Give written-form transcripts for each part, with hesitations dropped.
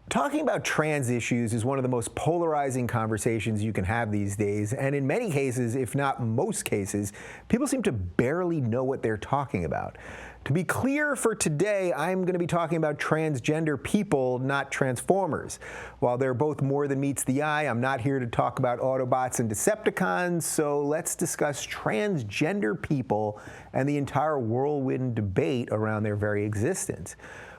Talking about trans issues is one of the most polarizing conversations you can have these days, and in many cases, if not most cases, people seem to barely know what they're talking about. To be clear, for today, I'm going to be talking about transgender people, not transformers. While they're both more than meets the eye, I'm not here to talk about Autobots and Decepticons, so let's discuss transgender people and the entire whirlwind debate around their very existence.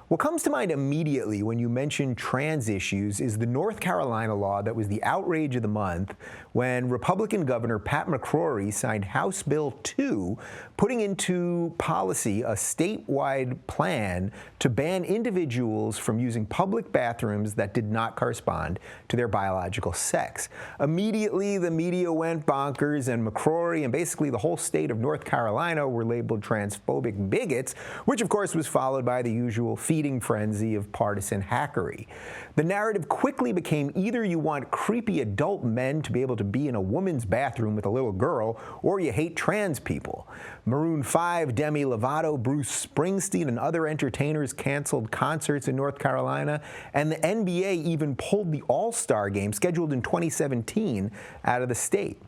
What comes to mind immediately when you mention trans issues is the North Carolina law that was the outrage of the month when Republican Governor Pat McCrory signed House Bill 2, putting into policy a statewide plan to ban individuals from using public bathrooms that did not correspond to their biological sex. Immediately, the media went bonkers, and McCrory and basically the whole state of North Carolina were labeled transphobic bigots, which of course was followed by the usual feeding frenzy of partisan hackery. The narrative quickly became either you want creepy adult men to be able to be in a woman's bathroom with a little girl, or you hate trans people. Maroon 5, Demi Lovato, Bruce Springsteen, and other entertainers canceled concerts in North Carolina, and the NBA even pulled the All-Star game scheduled in 2017 out of the state.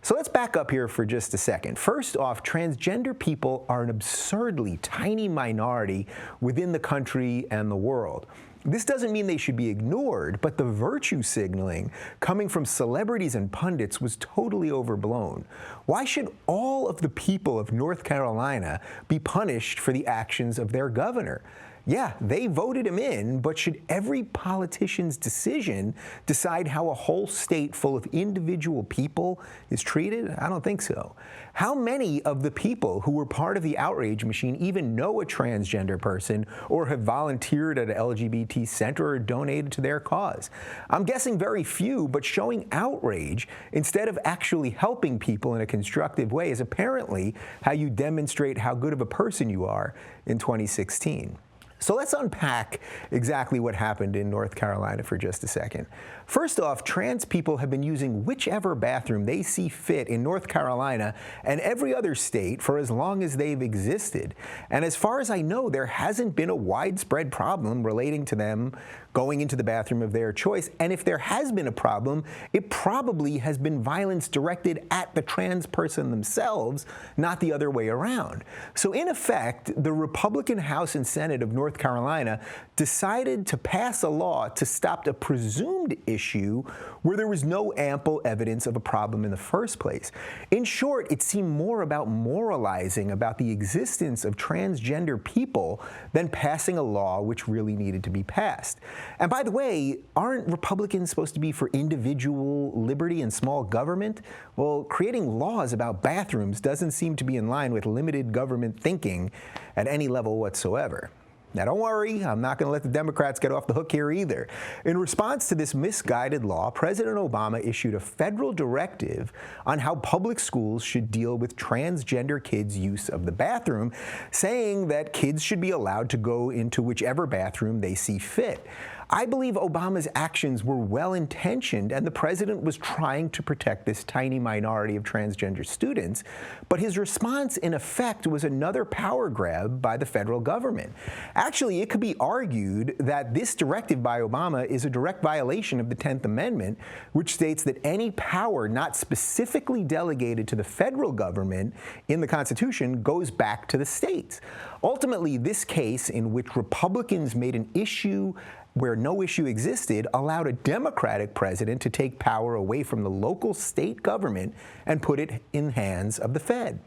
So let's back up here for just a second. First off, transgender people are an absurdly tiny minority within the country and the world. This doesn't mean they should be ignored, but the virtue signaling coming from celebrities and pundits was totally overblown. Why should all of the people of North Carolina be punished for the actions of their governor? Yeah, they voted him in, but should every politician's decision decide how a whole state full of individual people is treated? I don't think so. How many of the people who were part of the outrage machine even know a transgender person or have volunteered at an LGBT center or donated to their cause? I'm guessing very few, but showing outrage instead of actually helping people in a constructive way is apparently how you demonstrate how good of a person you are in 2016. So let's unpack exactly what happened in North Carolina for just a second. First off, trans people have been using whichever bathroom they see fit in North Carolina and every other state for as long as they've existed. And as far as I know, there hasn't been a widespread problem relating to them going into the bathroom of their choice. And if there has been a problem, it probably has been violence directed at the trans person themselves, not the other way around. So in effect, the Republican House and Senate of North Carolina decided to pass a law to stop a presumed issue where there was no ample evidence of a problem in the first place. In short, it seemed more about moralizing about the existence of transgender people than passing a law which really needed to be passed. And by the way, aren't Republicans supposed to be for individual liberty and small government? Well, creating laws about bathrooms doesn't seem to be in line with limited government thinking at any level whatsoever. Now, don't worry, I'm not going to let the Democrats get off the hook here either. In response to this misguided law, President Obama issued a federal directive on how public schools should deal with transgender kids' use of the bathroom, saying that kids should be allowed to go into whichever bathroom they see fit. I believe Obama's actions were well-intentioned, and the president was trying to protect this tiny minority of transgender students, but his response, in effect, was another power grab by the federal government. Actually, it could be argued that this directive by Obama is a direct violation of the 10th Amendment, which states that any power not specifically delegated to the federal government in the Constitution goes back to the states. Ultimately, this case, in which Republicans made an issue where no issue existed, allowed a Democratic president to take power away from the local state government and put it in the hands of the Fed.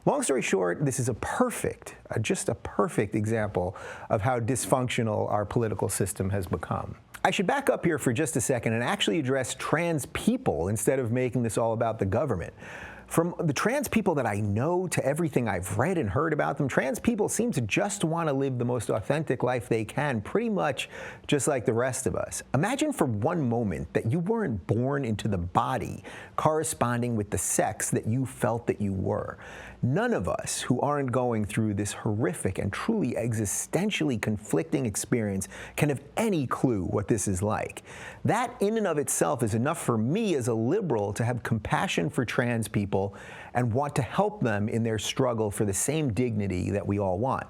Long story short, this is just a perfect example of how dysfunctional our political system has become. I should back up here for just a second and actually address trans people instead of making this all about the government. From the trans people that I know to everything I've read and heard about them, trans people seem to just want to live the most authentic life they can, pretty much just like the rest of us. Imagine for one moment that you weren't born into the body corresponding with the sex that you felt that you were. None of us who aren't going through this horrific and truly existentially conflicting experience can have any clue what this is like. That in and of itself is enough for me as a liberal to have compassion for trans people and want to help them in their struggle for the same dignity that we all want.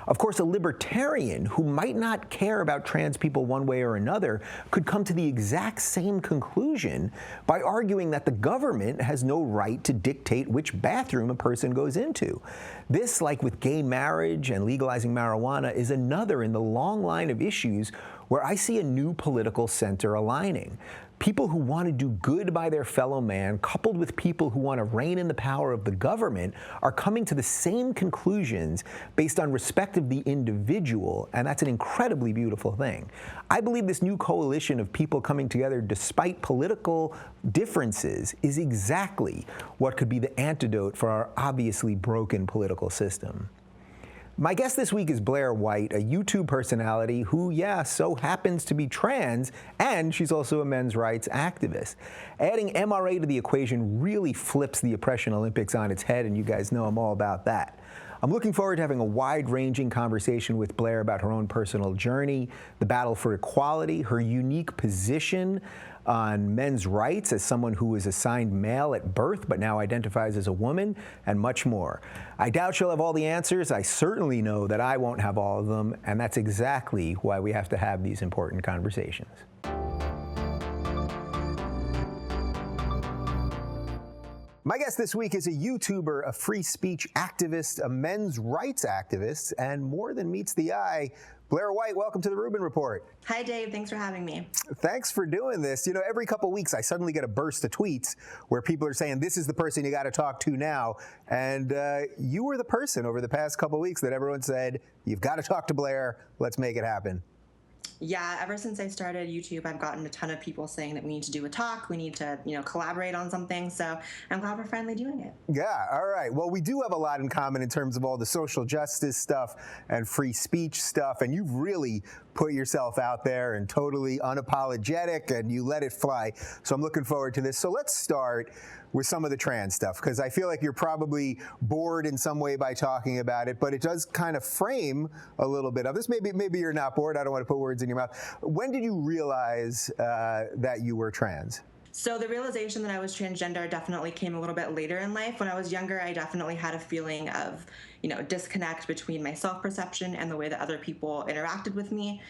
Of course, a libertarian who might not care about trans people one way or another could come to the exact same conclusion by arguing that the government has no right to dictate which bathroom a person goes into. This, like with gay marriage and legalizing marijuana, is another in the long line of issues where I see a new political center aligning. People who want to do good by their fellow man, coupled with people who want to rein in the power of the government, are coming to the same conclusions based on respect of the individual, and that's an incredibly beautiful thing. I believe this new coalition of people coming together despite political differences is exactly what could be the antidote for our obviously broken political system. My guest this week is Blaire White, a YouTube personality who, so happens to be trans, and she's also a men's rights activist. Adding MRA to the equation really flips the Oppression Olympics on its head, and you guys know I'm all about that. I'm looking forward to having a wide-ranging conversation with Blaire about her own personal journey, the battle for equality, her unique position on men's rights as someone who was assigned male at birth but now identifies as a woman, and much more. I doubt she'll have all the answers. I certainly know that I won't have all of them, and that's exactly why we have to have these important conversations. My guest this week is a YouTuber, a free speech activist, a men's rights activist, and more than meets the eye. Blaire White, welcome to the Rubin Report. Hi, Dave. Thanks for having me. Thanks for doing this. You know, every couple weeks I suddenly get a burst of tweets where people are saying, this is the person you got to talk to now. And you were the person over the past couple weeks that everyone said, you've got to talk to Blaire. Let's make it happen. Yeah, ever since I started YouTube, I've gotten a ton of people saying that we need to do a talk, we need to, collaborate on something. So I'm glad we're finally doing it. Yeah, all right. Well, we do have a lot in common in terms of all the social justice stuff and free speech stuff, and you've really put yourself out there and totally unapologetic, and you let it fly. So I'm looking forward to this. So let's start with some of the trans stuff, because I feel like you're probably bored in some way by talking about it, but it does kind of frame a little bit of this. Maybe you're not bored. I don't want to put words in your mouth. When did you realize that you were trans? So the realization that I was transgender definitely came a little bit later in life. When I was younger, I definitely had a feeling of, disconnect between my self-perception and the way that other people interacted with me.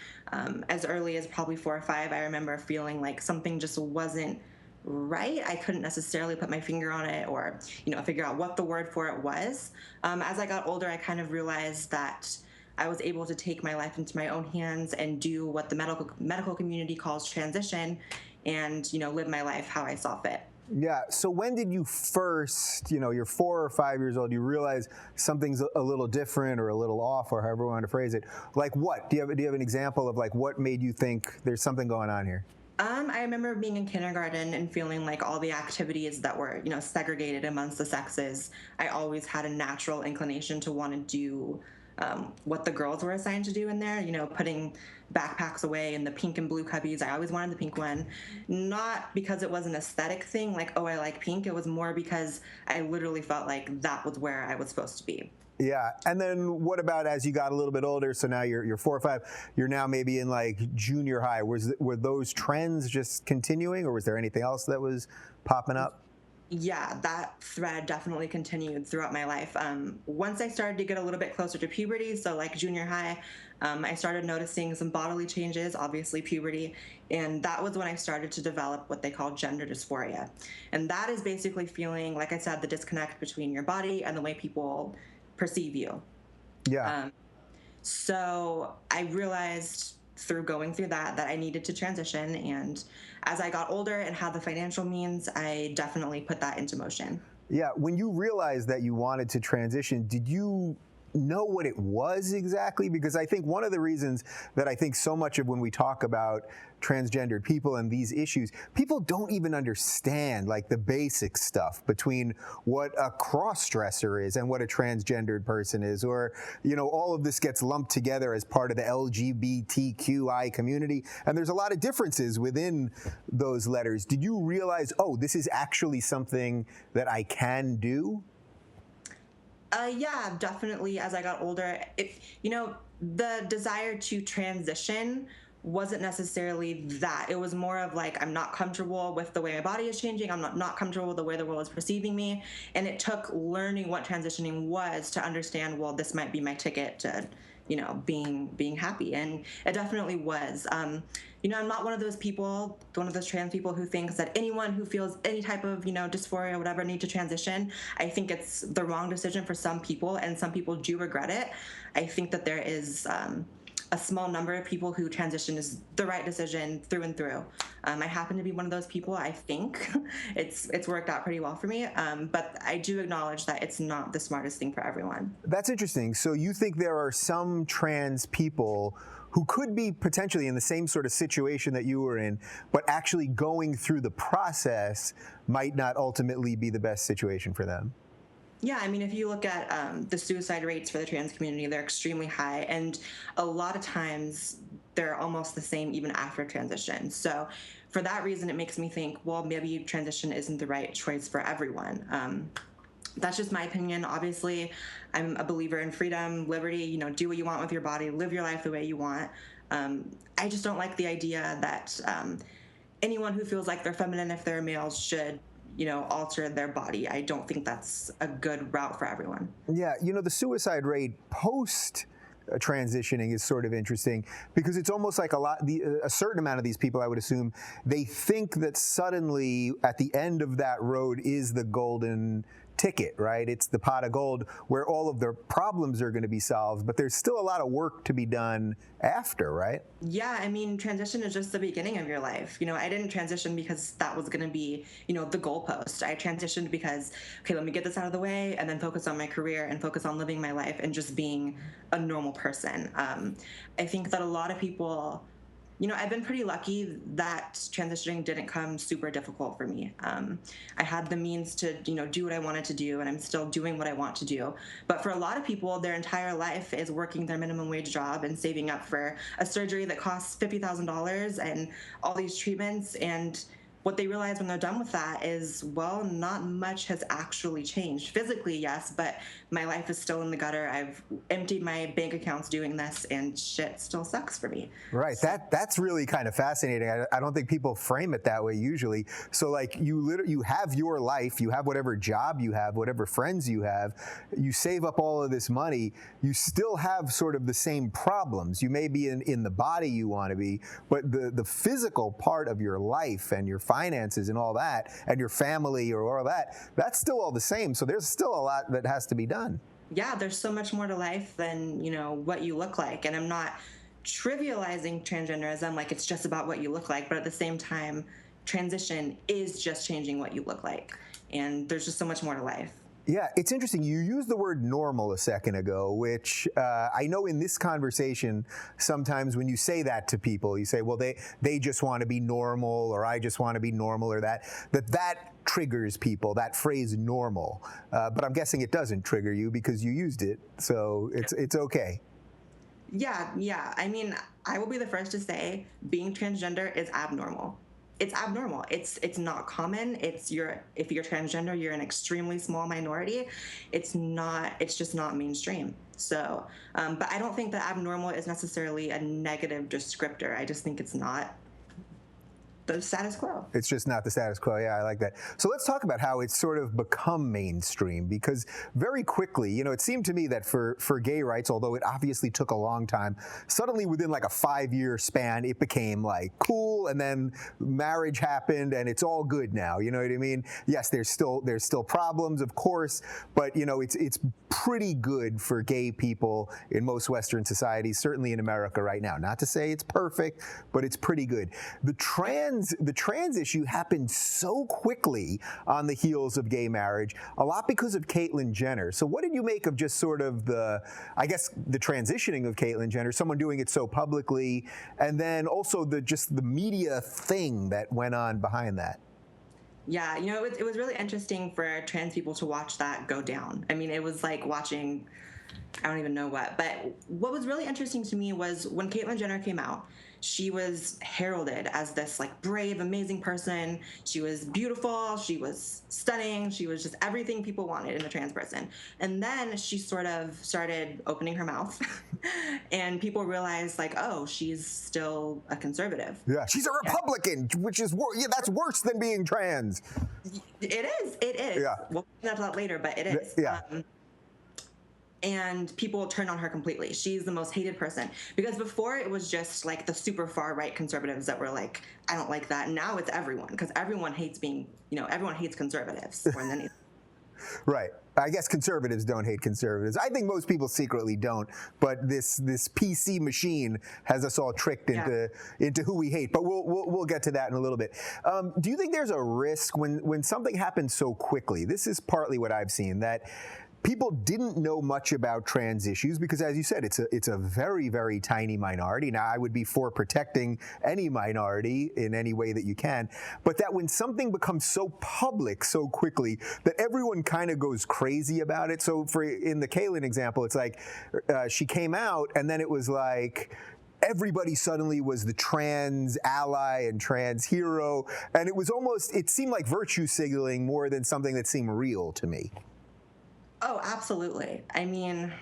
As early as probably 4 or 5, I remember feeling like something just wasn't right. I couldn't necessarily put my finger on it or, figure out what the word for it was. As I got older, I kind of realized that I was able to take my life into my own hands and do what the medical community calls transition and, live my life how I saw fit. Yeah. So when did you first, you're 4 or 5 years old, you realize something's a little different or a little off or however you want to phrase it? Like what? Do you have an example of like what made you think there's something going on here? I remember being in kindergarten and feeling like all the activities that were, segregated amongst the sexes, I always had a natural inclination to want to do what the girls were assigned to do in there, putting backpacks away in the pink and blue cubbies. I always wanted the pink one, not because it was an aesthetic thing, like, oh, I like pink. It was more because I literally felt like that was where I was supposed to be. Yeah, and then what about as you got a little bit older? So now you're 4 or 5. You're now maybe in like junior high. Were those trends just continuing, or was there anything else that was popping up? Yeah, that thread definitely continued throughout my life. Once I started to get a little bit closer to puberty, so like junior high, I started noticing some bodily changes, obviously puberty, and that was when I started to develop what they call gender dysphoria. And that is basically feeling, like I said, the disconnect between your body and the way people perceive you. Yeah. So I realized through going through that I needed to transition, and as I got older and had the financial means, I definitely put that into motion. Yeah, when you realized that you wanted to transition, did you know what it was exactly? Because I think one of the reasons that I think so much of when we talk about transgendered people and these issues, people don't even understand like the basic stuff between what a cross-dresser is and what a transgendered person is, or, all of this gets lumped together as part of the LGBTQI community. And there's a lot of differences within those letters. Did you realize, oh, this is actually something that I can do? Yeah, definitely. As I got older, the desire to transition wasn't necessarily that. It was more of like, I'm not comfortable with the way my body is changing. I'm not comfortable with the way the world is perceiving me. And it took learning what transitioning was to understand, well, this might be my ticket to, being happy. And it definitely was. I'm not one of those people, one of those trans people who thinks that anyone who feels any type of, dysphoria or whatever need to transition. I think it's the wrong decision for some people, and some people do regret it. I think that there is a small number of people who transition is the right decision through and through. I happen to be one of those people. I think it's worked out pretty well for me, but I do acknowledge that it's not the smartest thing for everyone. That's interesting. So you think there are some trans people who could be potentially in the same sort of situation that you were in, but actually going through the process might not ultimately be the best situation for them? Yeah, I mean, if you look at the suicide rates for the trans community, they're extremely high. And a lot of times they're almost the same even after transition. So for that reason, it makes me think, well, maybe transition isn't the right choice for everyone. That's just my opinion. Obviously, I'm a believer in freedom, liberty, do what you want with your body, live your life the way you want. I just don't like the idea that anyone who feels like they're feminine if they're males should alter their body. I don't think that's a good route for everyone. Yeah, the suicide rate post transitioning is sort of interesting because it's almost like a certain amount of these people, I would assume, they think that suddenly at the end of that road is the golden ticket, right? It's the pot of gold where all of their problems are going to be solved, but there's still a lot of work to be done after, right? Yeah, I mean, transition is just the beginning of your life. I didn't transition because that was going to be, the goalpost. I transitioned because, okay, let me get this out of the way and then focus on my career and focus on living my life and just being a normal person. I think that a lot of people, I've been pretty lucky that transitioning didn't come super difficult for me. I had the means to, do what I wanted to do, and I'm still doing what I want to do. But for a lot of people, their entire life is working their minimum wage job and saving up for a surgery that costs $50,000 and all these treatments. And what they realize when they're done with that is, well, not much has actually changed. Physically, yes, but my life is still in the gutter. I've emptied my bank accounts doing this, and shit still sucks for me. Right. That's really kind of fascinating. I don't think people frame it that way usually. So like you have your life, you have whatever job you have, whatever friends you have, you save up all of this money, you still have sort of the same problems. You may be in the body you want to be, but the physical part of your life and your finances and all that, and your family or all that, that's still all the same. So there's still a lot that has to be done. Yeah, there's so much more to life than, what you look like. And I'm not trivializing transgenderism like it's just about what you look like, but at the same time, transition is just changing what you look like. And there's just so much more to life. Yeah, it's interesting. You used the word normal a second ago, which I know in this conversation, sometimes when you say that to people, you say, well, they just want to be normal, or I just want to be normal, or that triggers people, that phrase normal. But I'm guessing it doesn't trigger you because you used it, so it's okay. Yeah. I mean, I will be the first to say being transgender is abnormal. It's abnormal. It's not common. If you're transgender, you're an extremely small minority. It's just not mainstream. So, but I don't think that abnormal is necessarily a negative descriptor. I just think it's not the status quo. It's just not the status quo. Yeah, I like that. So let's talk about how it's sort of become mainstream, because very quickly, it seemed to me that for gay rights, although it obviously took a long time, suddenly within like a 5-year span, it became like cool, and then marriage happened and it's all good now. You know what I mean? Yes, there's still problems, of course, but it's pretty good for gay people in most Western societies, certainly in America right now. Not to say it's perfect, but it's pretty good. The trans issue happened so quickly on the heels of gay marriage, a lot because of Caitlyn Jenner. So what did you make of just sort of the transitioning of Caitlyn Jenner, someone doing it so publicly, and then also the media thing that went on behind that? Yeah, it was really interesting for trans people to watch that go down. I mean, it was like watching I don't even know what. But what was really interesting to me was when Caitlyn Jenner came out, she was heralded as this like brave, amazing person. She was beautiful. She was stunning. She was just everything people wanted in a trans person. And then she sort of started opening her mouth and people realized like, oh, she's still a conservative. Yeah, she's a Republican, which is, that's worse than being trans. It is. Yeah. We'll get into that later, but it is. Yeah. And people turn on her completely. She's the most hated person. Because before it was just like the super far right conservatives that were like, I don't like that. Now it's everyone, because everyone hates being, everyone hates conservatives more than anything. Right. I guess conservatives don't hate conservatives. I think most people secretly don't, but this PC machine has us all tricked into who we hate. But we'll get to that in a little bit. Do you think there's a risk when something happens so quickly? This is partly what I've seen, that people didn't know much about trans issues because, as you said, it's a very, very tiny minority. Now, I would be for protecting any minority in any way that you can, but that when something becomes so public so quickly that everyone kind of goes crazy about it. So in the Caylin example, it's like she came out and then it was like, everybody suddenly was the trans ally and trans hero. And it seemed like virtue signaling more than something that seemed real to me. Oh, absolutely. I mean,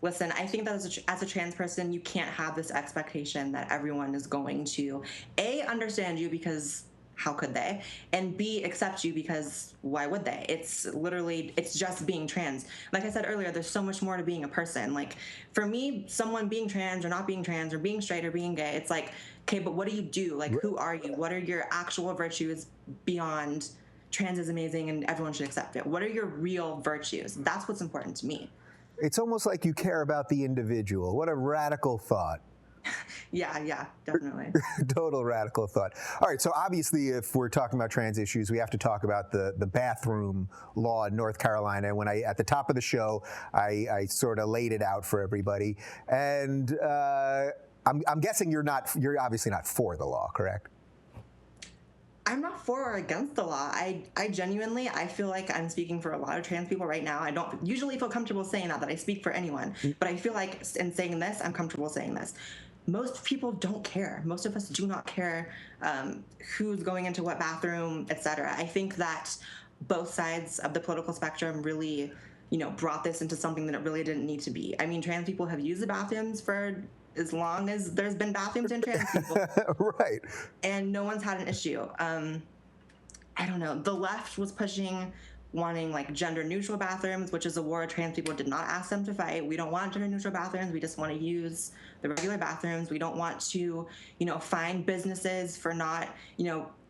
listen, I think that as a trans person, you can't have this expectation that everyone is going to, A, understand you because how could they? And B, accept you because why would they? It's just being trans. Like I said earlier, there's so much more to being a person. Like, for me, someone being trans or not being trans or being straight or being gay, it's like, okay, but what do you do? Like, who are you? What are your actual virtues beyond trans is amazing and everyone should accept it? What are your real virtues? That's what's important to me. It's almost like you care about the individual. What a radical thought. Yeah, definitely. Total radical thought. All right, so obviously if we're talking about trans issues, we have to talk about the bathroom law in North Carolina. When at the top of the show, I sort of laid it out for everybody. And I'm guessing you're obviously not for the law, correct? I'm not for or against the law. I genuinely, I feel like I'm speaking for a lot of trans people right now. I don't usually feel comfortable saying that I speak for anyone, but I feel like in saying this, I'm comfortable saying this. Most people don't care. Most of us do not care who's going into what bathroom, etc. I think that both sides of the political spectrum really, brought this into something that it really didn't need to be. I mean, trans people have used the bathrooms for as long as there's been bathrooms in trans people. Right. And no one's had an issue. I don't know. The left was wanting like gender neutral bathrooms, which is a war trans people did not ask them to fight. We don't want gender neutral bathrooms. We just want to use the regular bathrooms. We don't want to, fine businesses for not,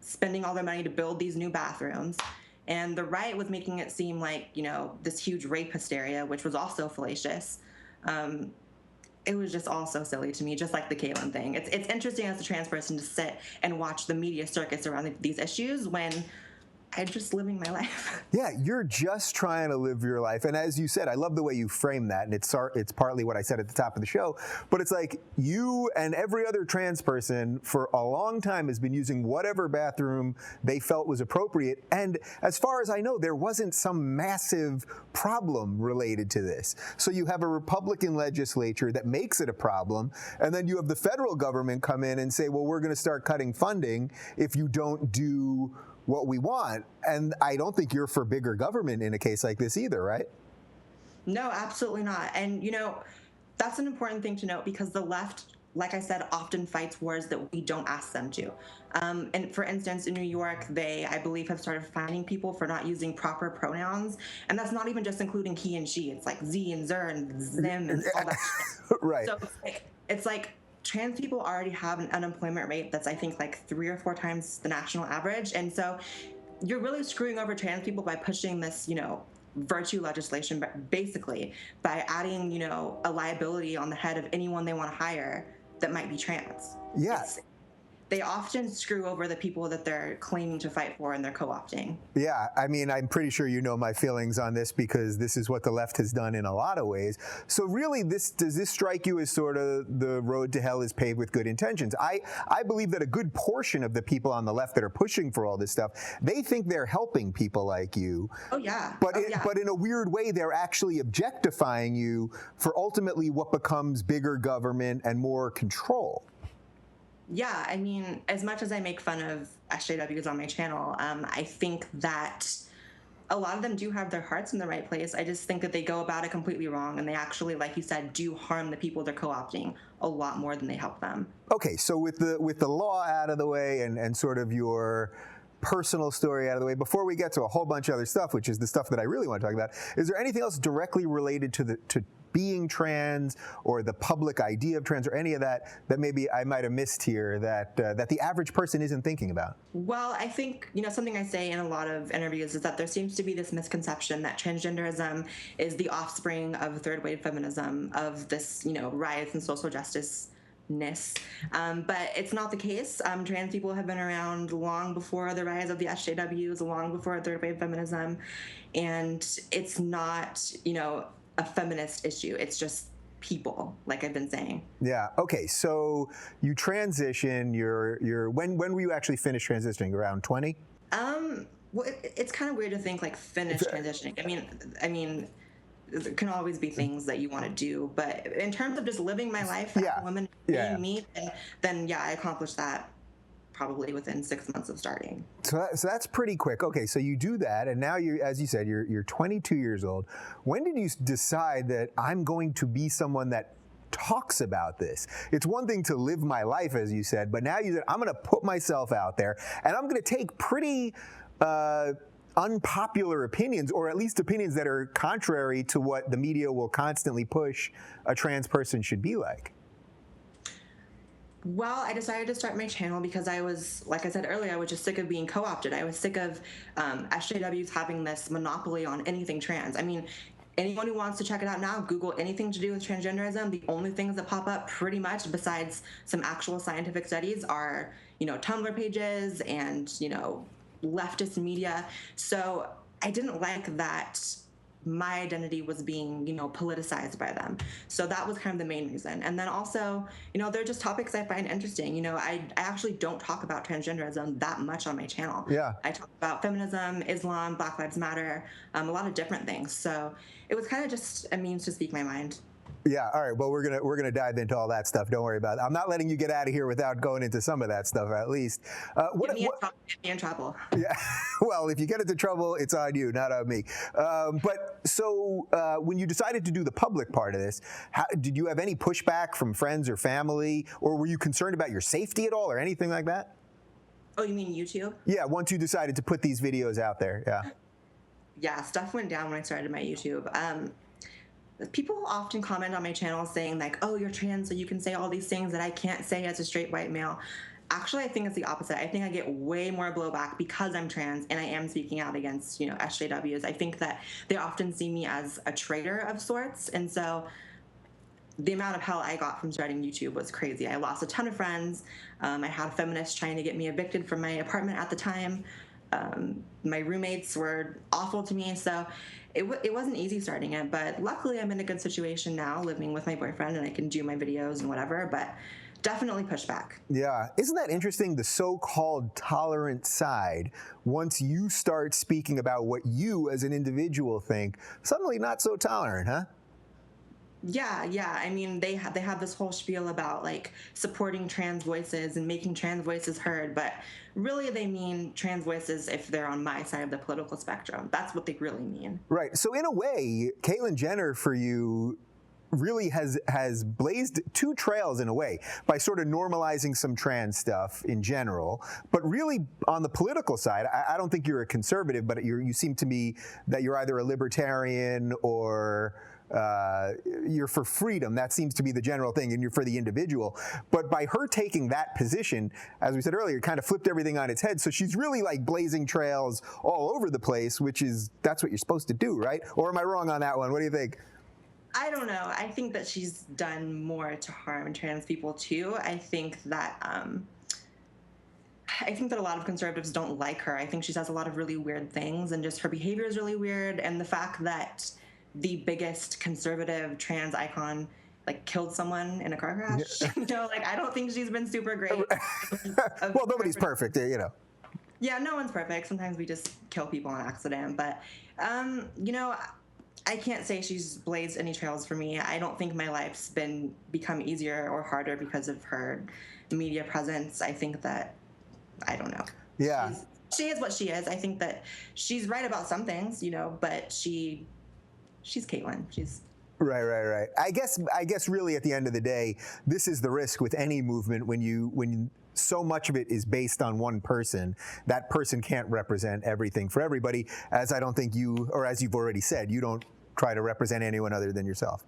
spending all their money to build these new bathrooms. And the right was making it seem like, this huge rape hysteria, which was also fallacious. It was just all so silly to me, just like the Caylin thing. It's interesting as a trans person to sit and watch the media circus around these issues when I'm just living my life. Yeah, you're just trying to live your life. And as you said, I love the way you frame that. And it's partly what I said at the top of the show. But it's like you and every other trans person for a long time has been using whatever bathroom they felt was appropriate. And as far as I know, there wasn't some massive problem related to this. So you have a Republican legislature that makes it a problem. And then you have the federal government come in and say, well, we're going to start cutting funding if you don't do what we want. And I don't think you're for bigger government in a case like this either, right? No, absolutely not. And, that's an important thing to note because the left, like I said, often fights wars that we don't ask them to. And for instance, in New York, they, I believe, have started fining people for not using proper pronouns. And that's not even just including he and she. It's like Z and Zer and Zim and all that shit. Right. So it's like trans people already have an unemployment rate that's, I think, like 3 or 4 times the national average. And so you're really screwing over trans people by pushing this, virtue legislation, basically, by adding, a liability on the head of anyone they want to hire that might be trans. Yes. they often screw over the people that they're claiming to fight for and they're co-opting. Yeah, I mean, I'm pretty sure you know my feelings on this because this is what the left has done in a lot of ways. So really, does this strike you as sort of the road to hell is paved with good intentions? I believe that a good portion of the people on the left that are pushing for all this stuff, they think they're helping people like you. Oh, yeah. But in a weird way, they're actually objectifying you for ultimately what becomes bigger government and more control. Yeah, I mean, as much as I make fun of SJWs on my channel, I think that a lot of them do have their hearts in the right place. I just think that they go about it completely wrong, and they actually, like you said, do harm the people they're co-opting a lot more than they help them. Okay, so with the law out of the way and sort of your personal story out of the way, before we get to a whole bunch of other stuff, which is the stuff that I really want to talk about, is there anything else directly related to being trans or the public idea of trans or any of that maybe I might have missed here that the average person isn't thinking about? Well, I think, something I say in a lot of interviews is that there seems to be this misconception that transgenderism is the offspring of third wave feminism, of this, rise in social justice. But it's not the case. Trans people have been around long before the rise of the SJWs, long before third wave feminism, and it's not, a feminist issue. It's just people, like I've been saying. Yeah. Okay. So you transition. When were you actually finished transitioning? Around 20? Well, it's kind of weird to think like finish transitioning. I mean. There can always be things that you want to do, but in terms of just living my life as a woman, being me, then I accomplished that probably within 6 months of starting. So that's pretty quick. Okay, so you do that, and now as you said, you're 22 years old. When did you decide that I'm going to be someone that talks about this? It's one thing to live my life, as you said, but now you said I'm going to put myself out there, and I'm going to take pretty unpopular opinions, or at least opinions that are contrary to what the media will constantly push a trans person should be like. Well, I decided to start my channel because I was, like I said earlier, I was just sick of being co-opted. I was sick of SJWs having this monopoly on anything trans. I mean, anyone who wants to check it out now, Google anything to do with transgenderism. The only things that pop up pretty much besides some actual scientific studies are, Tumblr pages and, leftist media. So I didn't like that my identity was being, politicized by them. So that was kind of the main reason. And then also, they're just topics I find interesting. I actually don't talk about transgenderism that much on my channel. Yeah. I talk about feminism, Islam, Black Lives Matter, a lot of different things. So it was kind of just a means to speak my mind. Yeah, all right. Well, we're gonna dive into all that stuff. Don't worry about it. I'm not letting you get out of here without going into some of that stuff, at least. Get me in trouble. Yeah. Well, if you get into trouble, it's on you, not on me. But so when you decided to do the public part of this, did you have any pushback from friends or family, or were you concerned about your safety at all, or anything like that? Oh, you mean YouTube? Yeah. Once you decided to put these videos out there, yeah. Yeah, stuff went down when I started my YouTube. People often comment on my channel saying like, oh, you're trans, so you can say all these things that I can't say as a straight white male. Actually, I think it's the opposite. I think I get way more blowback because I'm trans and I am speaking out against, SJWs. I think that they often see me as a traitor of sorts. And so the amount of hell I got from starting YouTube was crazy. I lost a ton of friends. I had feminists trying to get me evicted from my apartment at the time. My roommates were awful to me, so it wasn't easy starting it, but luckily I'm in a good situation now living with my boyfriend and I can do my videos and whatever, but definitely pushback. Yeah. Isn't that interesting? The so-called tolerant side, once you start speaking about what you as an individual think, suddenly not so tolerant, huh? Yeah. I mean, they have this whole spiel about like supporting trans voices and making trans voices heard, but really they mean trans voices if they're on my side of the political spectrum. That's what they really mean. Right. So in a way, Caitlyn Jenner for you really has blazed two trails in a way by sort of normalizing some trans stuff in general, but really on the political side, I don't think you're a conservative, but you seem to me that you're either a libertarian or you're for freedom. That seems to be the general thing, and you're for the individual. But by her taking that position, as we said earlier, it kind of flipped everything on its head. So she's really like blazing trails all over the place, that's what you're supposed to do, right? Or am I wrong on that one? What do you think? I don't know. I think that she's done more to harm trans people too. I think that I think that a lot of conservatives don't like her. I think she says a lot of really weird things, and just her behavior is really weird. And the fact that the biggest conservative trans icon like killed someone in a car crash, like I don't think she's been super great. Well, nobody's perfect, Yeah, no one's perfect. Sometimes we just kill people on accident. But, I can't say she's blazed any trails for me. I don't think my life's become easier or harder because of her media presence. I think that, I don't know. Yeah. She is what she is. I think that she's right about some things, but she's Caitlyn. She's Right. I guess really at the end of the day, this is the risk with any movement when so much of it is based on one person. That person can't represent everything for everybody, as I don't think you, or as you've already said, you don't try to represent anyone other than yourself.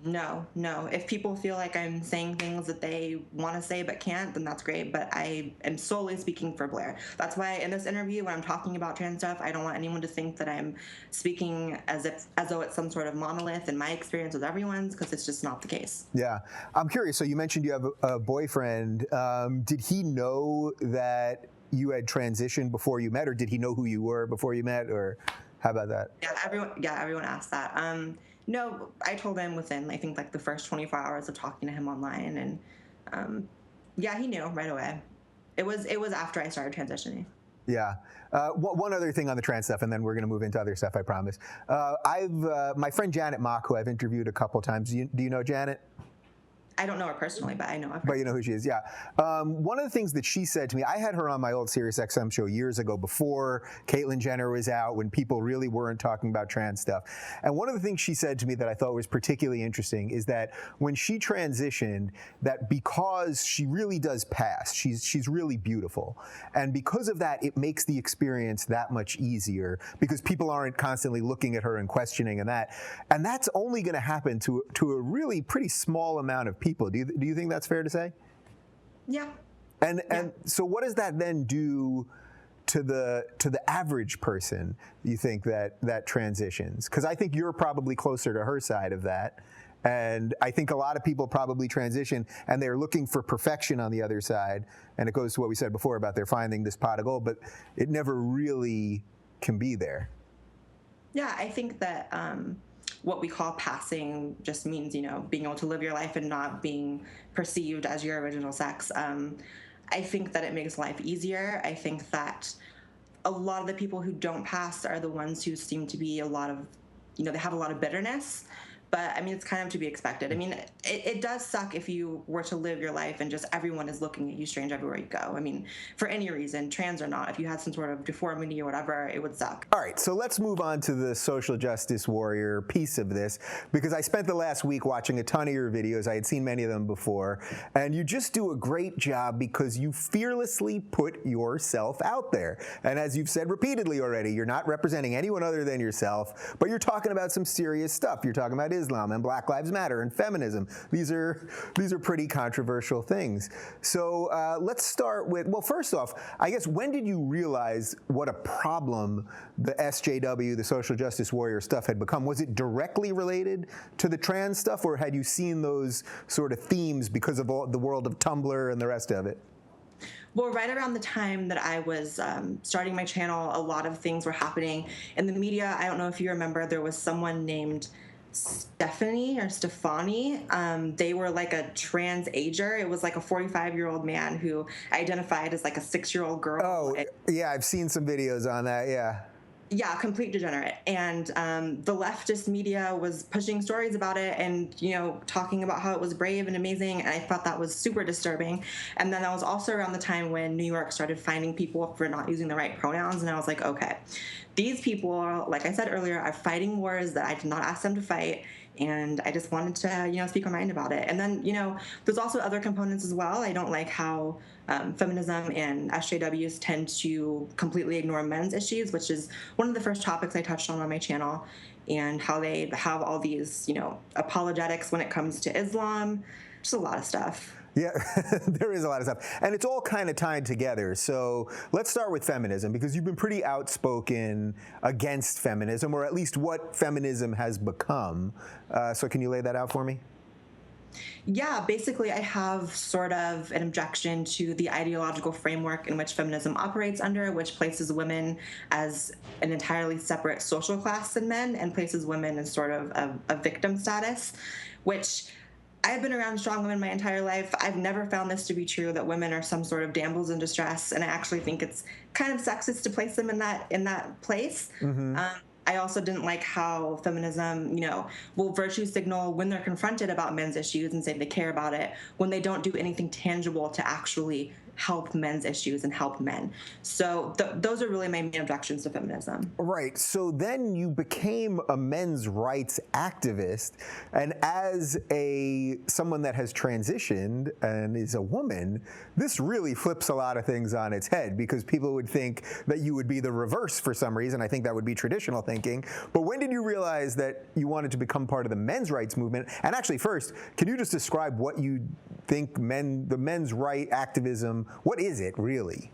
No. If people feel like I'm saying things that they want to say but can't, then that's great. But I am solely speaking for Blair. That's why in this interview, when I'm talking about trans stuff, I don't want anyone to think that I'm speaking as though it's some sort of monolith in my experience with everyone's, because it's just not the case. Yeah. I'm curious. So you mentioned you have a boyfriend. Did he know that you had transitioned before you met, or did he know who you were before you met, or how about that? Yeah, everyone asked that. No, I told him within, I think, like the first 24 hours of talking to him online, and he knew right away. It was after I started transitioning. Yeah. One other thing on the trans stuff, and then we're going to move into other stuff, I promise. My friend Janet Mock, who I've interviewed a couple times. Do you know Janet? I don't know her personally, but I know of her. But you know who she is, yeah. One of the things that she said to me, I had her on my old SiriusXM show years ago before Caitlyn Jenner was out, when people really weren't talking about trans stuff. And one of the things she said to me that I thought was particularly interesting is that when she transitioned, that because she really does pass, she's really beautiful. And because of that, it makes the experience that much easier, because people aren't constantly looking at her and questioning and that. And that's only going to happen to a really pretty small amount of people. Do you think that's fair to say? Yeah. And so what does that then do to the average person, you think, that transitions? Because I think you're probably closer to her side of that. And I think a lot of people probably transition and they're looking for perfection on the other side. And it goes to what we said before about they're finding this pot of gold, but it never really can be there. Yeah, I think that what we call passing just means, being able to live your life and not being perceived as your original sex. I think that it makes life easier. I think that a lot of the people who don't pass are the ones who seem to be they have a lot of bitterness. But, I mean, it's kind of to be expected. I mean, it does suck if you were to live your life and just everyone is looking at you strange everywhere you go. I mean, for any reason, trans or not, if you had some sort of deformity or whatever, it would suck. All right, so let's move on to the social justice warrior piece of this, because I spent the last week watching a ton of your videos. I had seen many of them before, and you just do a great job because you fearlessly put yourself out there. And as you've said repeatedly already, you're not representing anyone other than yourself, but you're talking about some serious stuff. You're talking about Islam and Black Lives Matter and feminism. These are pretty controversial things. So let's start with, well, first off, I guess, when did you realize what a problem the SJW, the social justice warrior stuff, had become? Was it directly related to the trans stuff, or had you seen those sort of themes because of all the world of Tumblr and the rest of it? Well, right around the time that I was starting my channel, a lot of things were happening in the media. I don't know if you remember, there was someone named Stefani. They were like a trans ager. It was like a 45-year-old man who identified as like a 6-year-old girl. Oh, yeah, I've seen some videos on that, yeah. Yeah, complete degenerate. And the leftist media was pushing stories about it and, talking about how it was brave and amazing. And I thought that was super disturbing. And then that was also around the time when New York started finding people for not using the right pronouns. And I was like, okay, these people, like I said earlier, are fighting wars that I did not ask them to fight. And I just wanted to, speak my mind about it. And then, there's also other components as well. I don't like how feminism and SJWs tend to completely ignore men's issues, which is one of the first topics I touched on my channel, and how they have all these, apologetics when it comes to Islam. Just a lot of stuff. Yeah, there is a lot of stuff. And it's all kind of tied together. So let's start with feminism, because you've been pretty outspoken against feminism, or at least what feminism has become. So can you lay that out for me? Yeah, basically, I have sort of an objection to the ideological framework in which feminism operates under, which places women as an entirely separate social class than men and places women in sort of a victim status, which I've been around strong women my entire life. I've never found this to be true, that women are some sort of damsels in distress, and I actually think it's kind of sexist to place them in that place. I also didn't like how feminism, will virtue signal when they're confronted about men's issues and say they care about it, when they don't do anything tangible to actually help men's issues and help men. So those are really my main objections to feminism. Right. So then you became a men's rights activist, and as someone that has transitioned and is a woman, this really flips a lot of things on its head, because people would think that you would be the reverse for some reason. I think that would be traditional thinking. But when did you realize that you wanted to become part of the men's rights movement? And actually, first, can you just describe what you think the men's right activism, what is it really?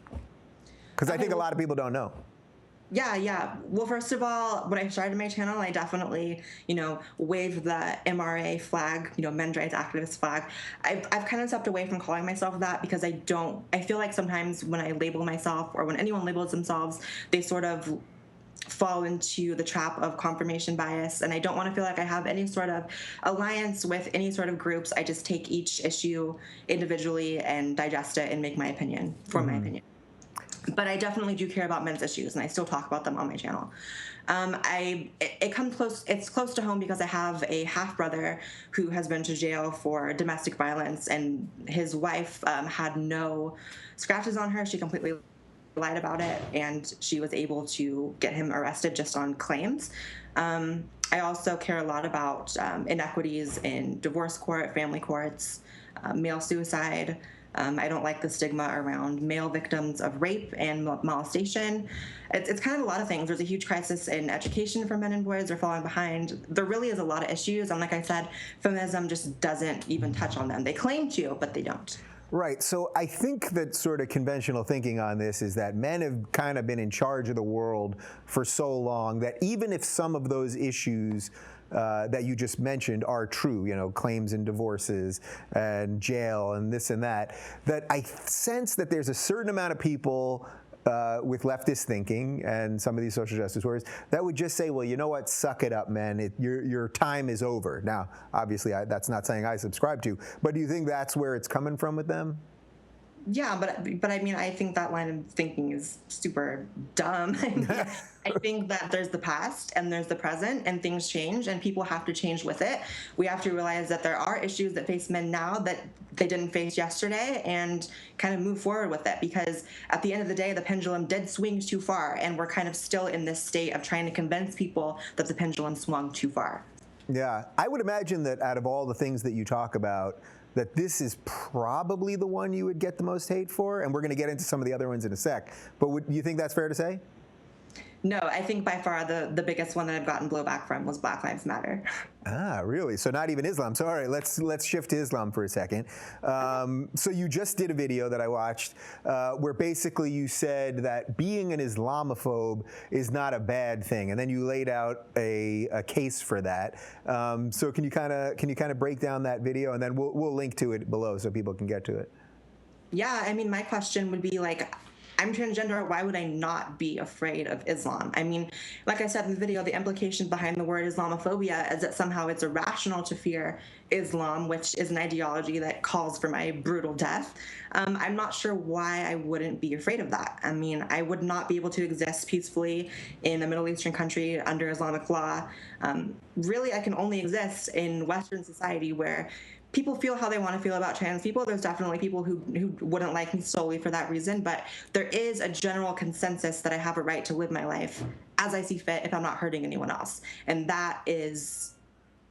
Because I think a lot of people don't know. Yeah. Well, first of all, when I started my channel, I definitely, waved the MRA flag, men's rights activist flag. I've kind of stepped away from calling myself that, because I feel like sometimes when I label myself, or when anyone labels themselves, they sort of fall into the trap of confirmation bias, and I don't want to feel like I have any sort of alliance with any sort of groups. I just take each issue individually and digest it and make my opinion, form my opinion. But I definitely do care about men's issues, and I still talk about them on my channel. It's close to home because I have a half brother who has been to jail for domestic violence, and his wife had no scratches on her. She completely lied about it, and she was able to get him arrested just on claims. I also care a lot about inequities in divorce court, family courts, male suicide. I don't like the stigma around male victims of rape and molestation. It's kind of a lot of things. There's a huge crisis in education for men and boys. They're falling behind. There really is a lot of issues, and like I said, feminism just doesn't even touch on them. They claim to, but they don't. Right. So I think that sort of conventional thinking on this is that men have kind of been in charge of the world for so long that even if some of those issues that you just mentioned are true, claims in divorces and jail and this and that I sense that there's a certain amount of people with leftist thinking and some of these social justice warriors that would just say, well, you know what, suck it up, man. Your time is over. Now, obviously, that's not saying I subscribe to, but do you think that's where it's coming from with them? Yeah, but I mean, I think that line of thinking is super dumb. I think that there's the past and there's the present, and things change, and people have to change with it. We have to realize that there are issues that face men now that they didn't face yesterday, and kind of move forward with it, because at the end of the day, the pendulum did swing too far, and we're kind of still in this state of trying to convince people that the pendulum swung too far. Yeah, I would imagine that out of all the things that you talk about, that this is probably the one you would get the most hate for, and we're going to get into some of the other ones in a sec. But do you think that's fair to say? No, I think by far the biggest one that I've gotten blowback from was Black Lives Matter. Ah, really? So not even Islam. So all right, let's shift to Islam for a second. So you just did a video that I watched where basically you said that being an Islamophobe is not a bad thing, and then you laid out a case for that. So can you kind of break down that video, and then we'll link to it below so people can get to it. Yeah, I mean, my question would be like, I'm transgender, why would I not be afraid of Islam? I mean, like I said in the video, the implications behind the word Islamophobia is that somehow it's irrational to fear Islam, which is an ideology that calls for my brutal death. I'm not sure why I wouldn't be afraid of that. I mean, I would not be able to exist peacefully in a Middle Eastern country under Islamic law. Really, I can only exist in Western society where people feel how they want to feel about trans people. There's definitely people who wouldn't like me solely for that reason, but there is a general consensus that I have a right to live my life as I see fit if I'm not hurting anyone else. And that is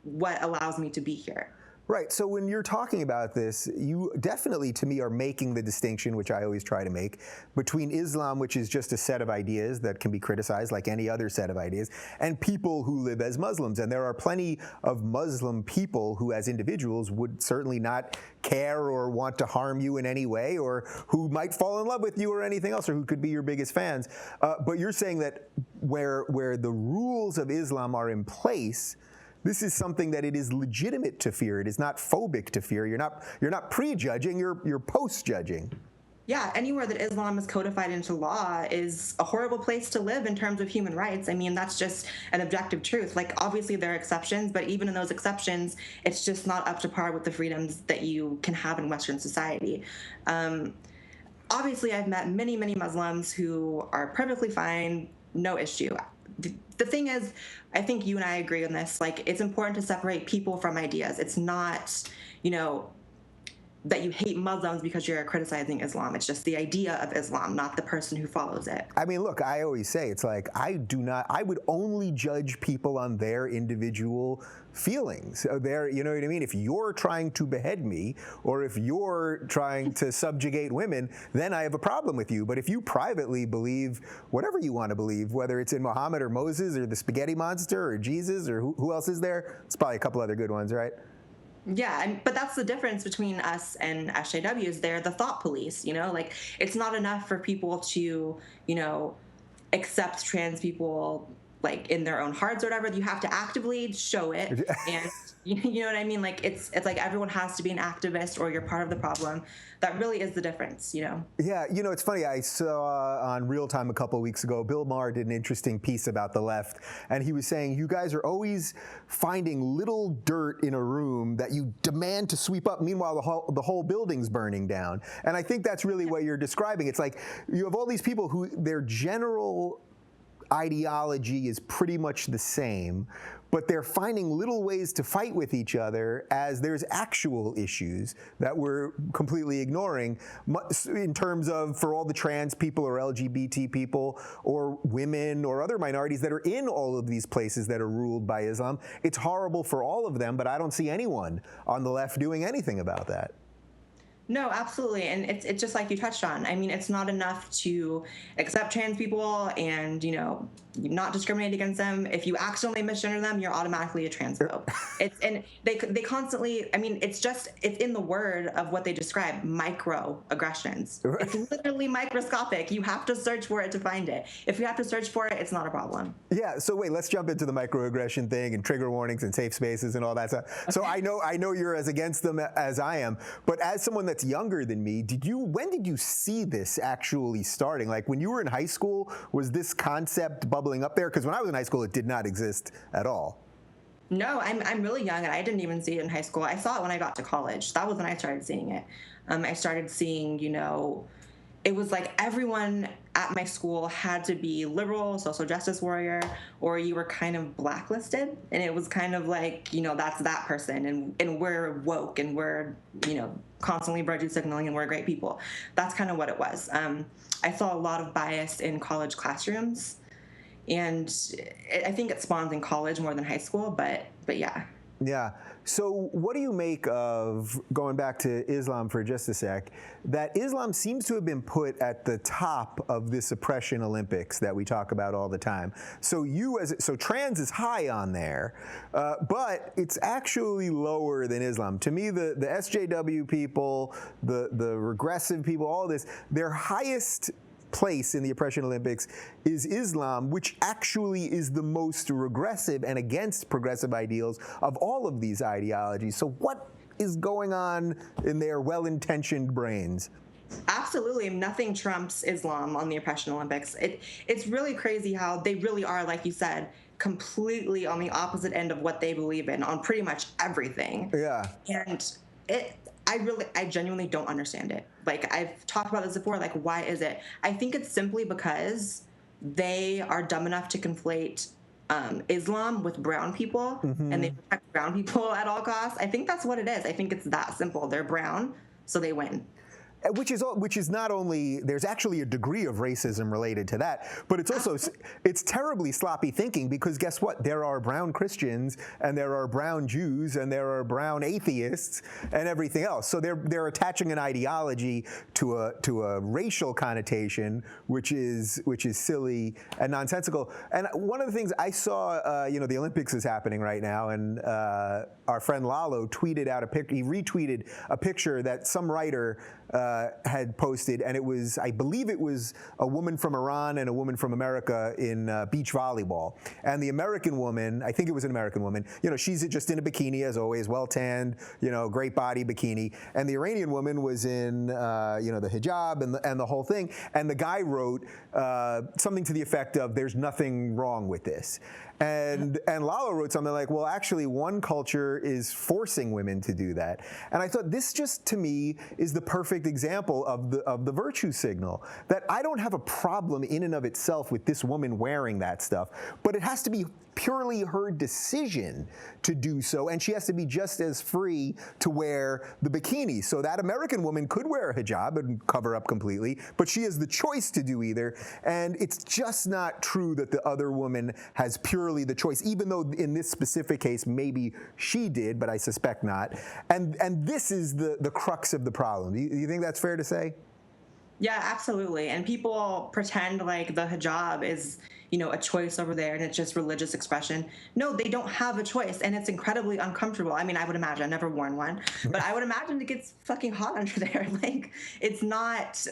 what allows me to be here. Right. So when you're talking about this, you definitely, to me, are making the distinction, which I always try to make, between Islam, which is just a set of ideas that can be criticized like any other set of ideas, and people who live as Muslims. And there are plenty of Muslim people who, as individuals, would certainly not care or want to harm you in any way, or who might fall in love with you or anything else, or who could be your biggest fans. But you're saying that where the rules of Islam are in place, This is something that it is legitimate to fear. It is not phobic to fear. You're not prejudging, you're post-judging. Yeah, anywhere that Islam is codified into law is a horrible place to live in terms of human rights. I mean, that's just an objective truth. Like, obviously there are exceptions, but even in those exceptions, it's just not up to par with the freedoms that you can have in Western society. Obviously, I've met many, many Muslims who are perfectly fine, no issue. The thing is, I think you and I agree on this, like, it's important to separate people from ideas. It's not, that you hate Muslims because you're criticizing Islam. It's just the idea of Islam, not the person who follows it. I mean, look, I always say, it's like, I would only judge people on their individual feelings. You know what I mean? If you're trying to behead me, or if you're trying to subjugate women, then I have a problem with you. But if you privately believe whatever you want to believe, whether it's in Muhammad or Moses or the spaghetti monster or Jesus or who else is there? It's probably a couple other good ones, right? Yeah, but that's the difference between us and SJWs. They're the thought police, like, it's not enough for people to, accept trans people, like, in their own hearts or whatever. You have to actively show it, and you know what I mean? Like, it's like everyone has to be an activist or you're part of the problem. That really is the difference, Yeah, it's funny. I saw on Real Time a couple of weeks ago, Bill Maher did an interesting piece about the left, and he was saying, you guys are always finding little dirt in a room that you demand to sweep up. Meanwhile, the whole building's burning down. And I think that's really what you're describing. It's like you have all these people who their general ideology is pretty much the same, but they're finding little ways to fight with each other as there's actual issues that we're completely ignoring in terms of for all the trans people or LGBT people or women or other minorities that are in all of these places that are ruled by Islam. It's horrible for all of them, but I don't see anyone on the left doing anything about that. No, absolutely. And it's just like you touched on. I mean, it's not enough to accept trans people and, not discriminate against them. If you accidentally misgender them, you're automatically a transphobe. And they constantly, I mean, it's in the word of what they describe, microaggressions. Right. It's literally microscopic. You have to search for it to find it. If you have to search for it, it's not a problem. Yeah. So wait, let's jump into the microaggression thing and trigger warnings and safe spaces and all that stuff. Okay. So I know you're as against them as I am, but as someone that's younger than me, when did you see this actually starting? Like when you were in high school, was this concept bubbling up there? Because when I was in high school, it did not exist at all. No, I'm really young, and I didn't even see it in high school. I saw it when I got to college. That was when I started seeing it. I started seeing, it was like everyone at my school had to be liberal, social justice warrior, or you were kind of blacklisted. And it was kind of like, that's that person, and we're woke, and we're, constantly virtue signaling, and we're great people. That's kind of what it was. I saw a lot of bias in college classrooms. And I think it spawns in college more than high school, but yeah. Yeah. So what do you make of, going back to Islam for just a sec, that Islam seems to have been put at the top of this oppression Olympics that we talk about all the time. So trans is high on there, but it's actually lower than Islam. To me, the SJW people, the regressive people, all this, their highest place in the oppression Olympics is Islam, which actually is the most regressive and against progressive ideals of all of these ideologies. So what is going on in their well-intentioned brains? Absolutely. Nothing trumps Islam on the oppression Olympics. It's really crazy how they really are, like you said, completely on the opposite end of what they believe in on pretty much everything. Yeah. And I genuinely don't understand it. Like, I've talked about this before, like, why is it? I think it's simply because they are dumb enough to conflate Islam with brown people, and they protect brown people at all costs. I think that's what it is. I think it's that simple. They're brown, so they win. Which is not only, there's actually a degree of racism related to that, but it's also, it's terribly sloppy thinking, because guess what? There are brown Christians, and there are brown Jews, and there are brown atheists, and everything else. So they're attaching an ideology to a racial connotation, which is silly and nonsensical. And one of the things I saw, the Olympics is happening right now, and our friend Lalo tweeted out he retweeted a picture that some writer had posted, and it was, I believe it was a woman from Iran and a woman from America in beach volleyball. And the American woman, I think it was an American woman, you know, she's just in a bikini as always, well tanned, you know, great body bikini. And the Iranian woman was in, you know, the hijab and the whole thing. And the guy wrote something to the effect of, "There's nothing wrong with this." And Lala wrote something like, well, actually, one culture is forcing women to do that. And I thought this just, to me, is the perfect example of the virtue signal. That I don't have a problem in and of itself with this woman wearing that stuff, but it has to be purely her decision to do so, and she has to be just as free to wear the bikini. So that American woman could wear a hijab and cover up completely, but she has the choice to do either. And it's just not true that the other woman has purely the choice, even though in this specific case, maybe she did, but I suspect not. And this is the crux of the problem. Do you think that's fair to say? Yeah, absolutely. And people pretend like the hijab is, you know, a choice over there and it's just religious expression. No, they don't have a choice, and it's incredibly uncomfortable. I mean, I would imagine, I've never worn one, but I would imagine it gets fucking hot under there. Like, it's not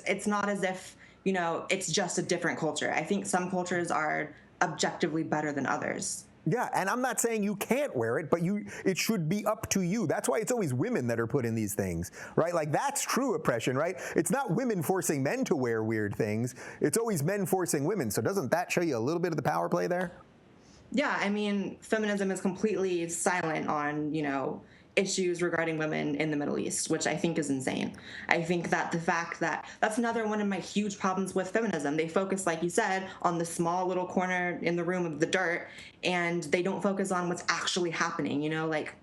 as if, you know, it's just a different culture. I think some cultures are objectively better than others. Yeah, and I'm not saying you can't wear it, but it should be up to you. That's why it's always women that are put in these things, right? Like, that's true oppression, right? It's not women forcing men to wear weird things. It's always men forcing women. So doesn't that show you a little bit of the power play there? Yeah, I mean, feminism is completely silent on, you know, issues regarding women in the Middle East, which I think is insane. I think that the fact that that's another one of my huge problems with feminism. They focus, like you said, on the small little corner in the room of the dirt, and they don't focus on what's actually happening, you know, like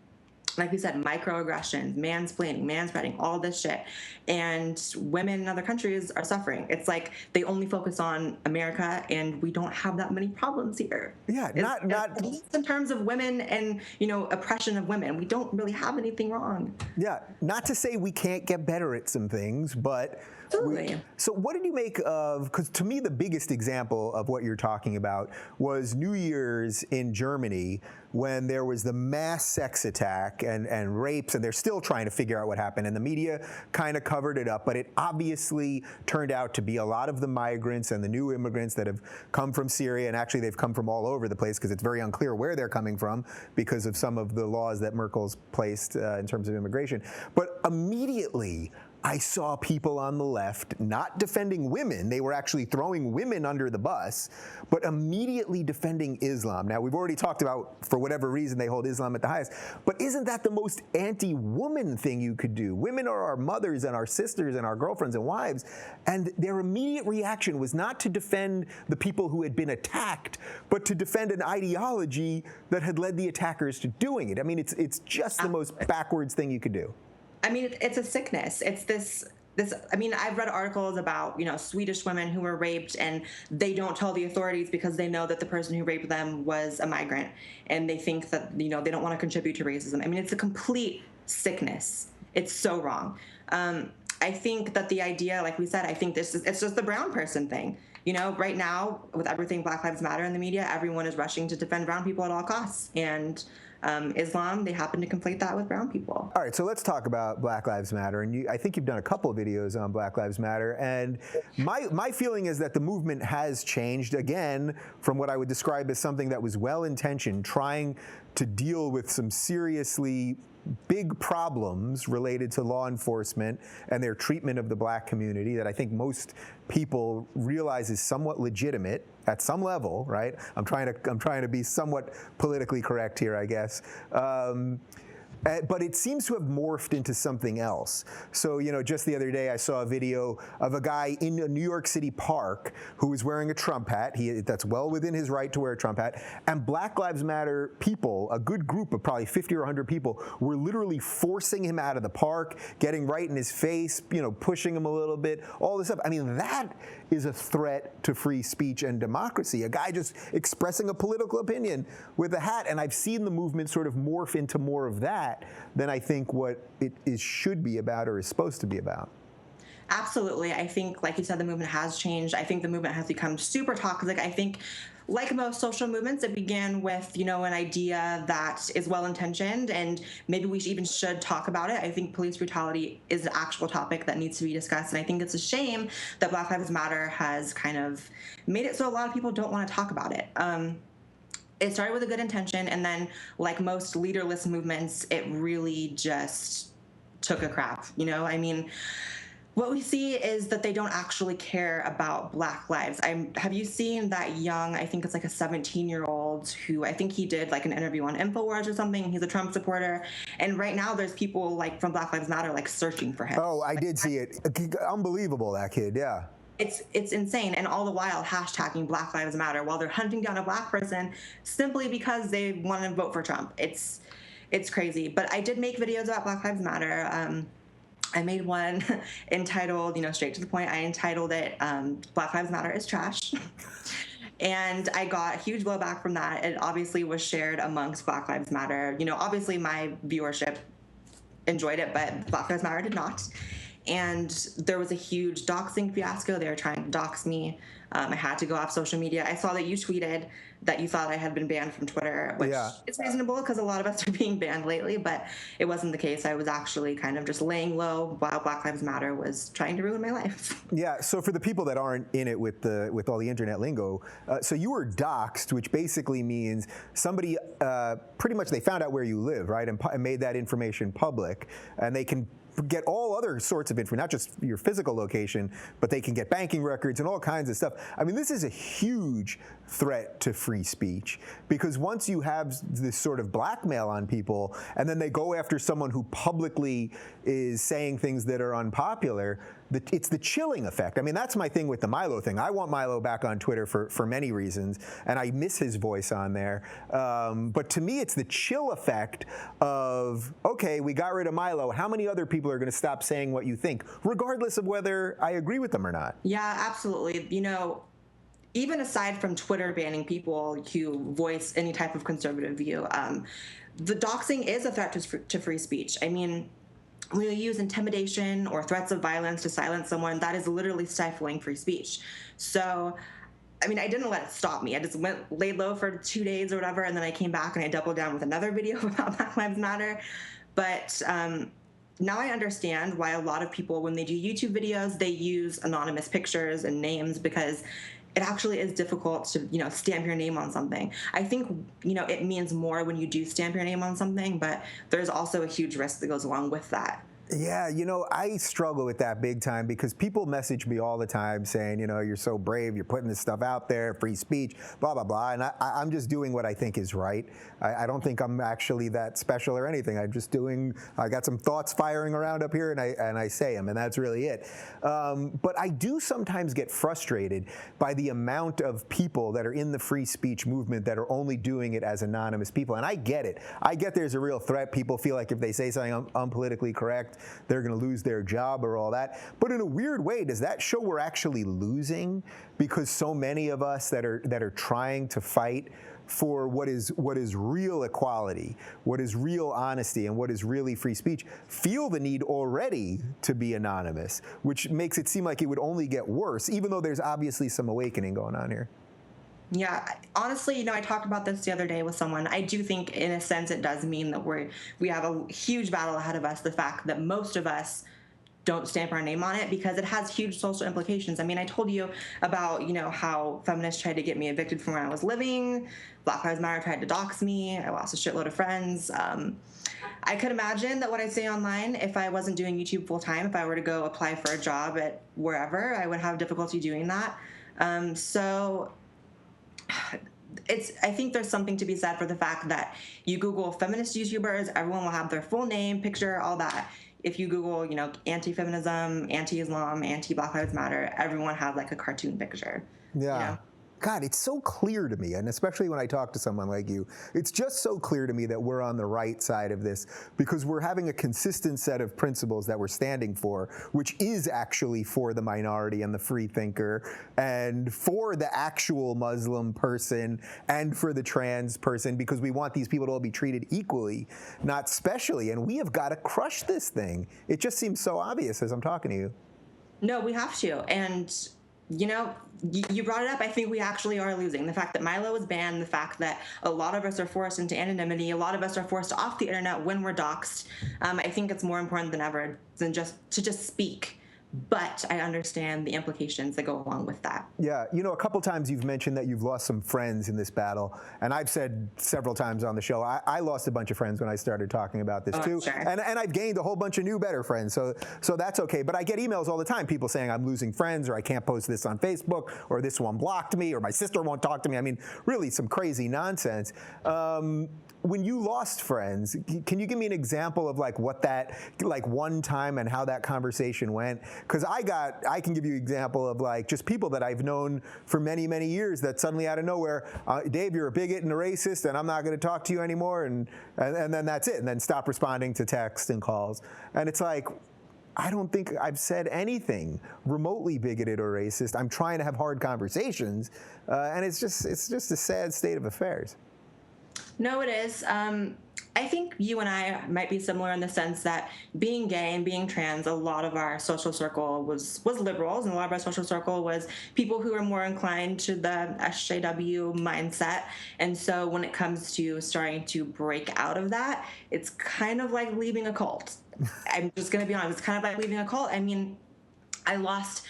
we said, microaggressions, mansplaining, manspreading, all this shit. And women in other countries are suffering. It's like they only focus on America, and we don't have that many problems here. Yeah, not in terms of women and, you know, oppression of women. We don't really have anything wrong. Yeah, not to say we can't get better at some things, but so what did you make of, because to me the biggest example of what you're talking about was New Year's in Germany, when there was the mass sex attack and rapes, and they're still trying to figure out what happened, and the media kind of covered it up, but it obviously turned out to be a lot of the migrants and the new immigrants that have come from Syria, and actually they've come from all over the place because it's very unclear where they're coming from because of some of the laws that Merkel's placed in terms of immigration. But immediately, I saw people on the left not defending women. They were actually throwing women under the bus, but immediately defending Islam. Now, we've already talked about, for whatever reason, they hold Islam at the highest, but isn't that the most anti-woman thing you could do? Women are our mothers and our sisters and our girlfriends and wives, and their immediate reaction was not to defend the people who had been attacked, but to defend an ideology that had led the attackers to doing it. I mean, it's just the most backwards thing you could do. I mean, it's a sickness. It's this. I mean, I've read articles about, you know, Swedish women who were raped, and they don't tell the authorities because they know that the person who raped them was a migrant, and they think that, you know, they don't want to contribute to racism. I mean, it's a complete sickness. It's so wrong. I think that the idea, like we said, I think it's just the brown person thing. You know, right now, with everything Black Lives Matter in the media, everyone is rushing to defend brown people at all costs. And Islam, they happen to conflate that with brown people. All right, so let's talk about Black Lives Matter. And I think you've done a couple of videos on Black Lives Matter. And my feeling is that the movement has changed, again, from what I would describe as something that was well-intentioned, trying to deal with some seriously big problems related to law enforcement and their treatment of the black community that I think most people realize is somewhat legitimate at some level, right? I'm trying to be somewhat politically correct here, I guess. But it seems to have morphed into something else. So, you know, just the other day I saw a video of a guy in a New York City park who was wearing a Trump hat. That's well within his right to wear a Trump hat. And Black Lives Matter people, a good group of probably 50 or 100 people, were literally forcing him out of the park, getting right in his face, you know, pushing him a little bit, all this stuff. I mean, that is a threat to free speech and democracy. A guy just expressing a political opinion with a hat. And I've seen the movement sort of morph into more of that than I think what it should be about or is supposed to be about. Absolutely. I think, like you said, the movement has changed. I think the movement has become super toxic. I think, like most social movements, it began with, an idea that is well-intentioned, and maybe we even should talk about it. I think police brutality is an actual topic that needs to be discussed, and I think it's a shame that Black Lives Matter has kind of made it so a lot of people don't want to talk about it. It started with a good intention, and then, like most leaderless movements, it really just took a crap. I mean, what we see is that they don't actually care about Black lives. Have you seen that young, I think it's like a 17-year-old who I think he did like an interview on InfoWars or something. He's a Trump supporter. And right now there's people like from Black Lives Matter like searching for him. Oh, I did see it. Unbelievable, that kid, yeah. It's insane, and all the while hashtagging Black Lives Matter while they're hunting down a Black person simply because they want to vote for Trump. It's crazy. But I did make videos about Black Lives Matter. I made one entitled, straight to the point, I entitled it Black Lives Matter is Trash. And I got huge blowback from that. It obviously was shared amongst Black Lives Matter. Obviously my viewership enjoyed it, but Black Lives Matter did not. And there was a huge doxing fiasco. They were trying to dox me. I had to go off social media. I saw that you tweeted that you thought I had been banned from Twitter, which is reasonable because a lot of us are being banned lately, but it wasn't the case. I was actually kind of just laying low while Black Lives Matter was trying to ruin my life. Yeah, so for the people that aren't in it with all the internet lingo, so you were doxed, which basically means somebody, pretty much they found out where you live, right, and made that information public, and they can get all other sorts of information, not just your physical location, but they can get banking records and all kinds of stuff. I mean, this is a huge threat to free speech, because once you have this sort of blackmail on people, and then they go after someone who publicly is saying things that are unpopular, it's the chilling effect. I mean, that's my thing with the Milo thing. I want Milo back on Twitter for many reasons, and I miss his voice on there. But to me, it's the chill effect of, okay, we got rid of Milo. How many other people are going to stop saying what you think, regardless of whether I agree with them or not? Yeah, absolutely. Even aside from Twitter banning people who voice any type of conservative view, the doxing is a threat to free speech. I mean, when you use intimidation or threats of violence to silence someone, that is literally stifling free speech. So, I mean, I didn't let it stop me. I just laid low for 2 days or whatever, and then I came back and I doubled down with another video about Black Lives Matter. But now I understand why a lot of people, when they do YouTube videos, they use anonymous pictures and names, because it actually is difficult to, stamp your name on something. I think, it means more when you do stamp your name on something, but there's also a huge risk that goes along with that. Yeah, I struggle with that big time, because people message me all the time saying, you're so brave, you're putting this stuff out there, free speech, blah, blah, blah. And I'm just doing what I think is right. I don't think I'm actually that special or anything. I got some thoughts firing around up here, and I say them, and that's really it. But I do sometimes get frustrated by the amount of people that are in the free speech movement that are only doing it as anonymous people. And I get it. I get there's a real threat. People feel like if they say something unpolitically correct, they're going to lose their job or all that. But in a weird way, does that show we're actually losing, because so many of us that are trying to fight for what is real equality, what is real honesty, and what is really free speech feel the need already to be anonymous, which makes it seem like it would only get worse, even though there's obviously some awakening going on here. Yeah, honestly, I talked about this the other day with someone. I do think, in a sense, it does mean that we have a huge battle ahead of us. The fact that most of us don't stamp our name on it, because it has huge social implications. I mean, I told you about, how feminists tried to get me evicted from where I was living. Black Lives Matter tried to dox me. I lost a shitload of friends. I could imagine that what I say online, if I wasn't doing YouTube full time, if I were to go apply for a job at wherever, I would have difficulty doing that. I think there's something to be said for the fact that you Google feminist YouTubers, everyone will have their full name, picture, all that. If you Google, anti-feminism, anti-Islam, anti-Black Lives Matter, everyone has like a cartoon picture. Yeah. God, it's so clear to me, and especially when I talk to someone like you, it's just so clear to me that we're on the right side of this, because we're having a consistent set of principles that we're standing for, which is actually for the minority and the free thinker, and for the actual Muslim person, and for the trans person, because we want these people to all be treated equally, not specially, and we have got to crush this thing. It just seems so obvious as I'm talking to you. No, we have to. And, you know, you brought it up. I think we actually are losing. The fact that Milo was banned, the fact that a lot of us are forced into anonymity, a lot of us are forced off the internet when we're doxxed. I think it's more important than ever than just speak. But I understand the implications that go along with that. Yeah, you know, a couple times you've mentioned that you've lost some friends in this battle, and I've said several times on the show, I lost a bunch of friends when I started talking about this too, sure. and I've gained a whole bunch of new, better friends, so that's okay. But I get emails all the time, people saying I'm losing friends, or I can't post this on Facebook, or this one blocked me, or my sister won't talk to me. I mean, really some crazy nonsense. When you lost friends, can you give me an example of like what that, like one time and how that conversation went? Because I can give you an example of like just people that I've known for many, many years that suddenly out of nowhere, Dave, you're a bigot and a racist and I'm not going to talk to you anymore. And then that's it. And then stop responding to texts and calls. And it's like, I don't think I've said anything remotely bigoted or racist. I'm trying to have hard conversations. And it's just a sad state of affairs. No, it is. I think you and I might be similar in the sense that being gay and being trans, a lot of our social circle was liberals, and a lot of our social circle was people who are more inclined to the SJW mindset. And so when it comes to starting to break out of that, it's kind of like leaving a cult. I'm just going to be honest. It's kind of like leaving a cult. I mean, I lost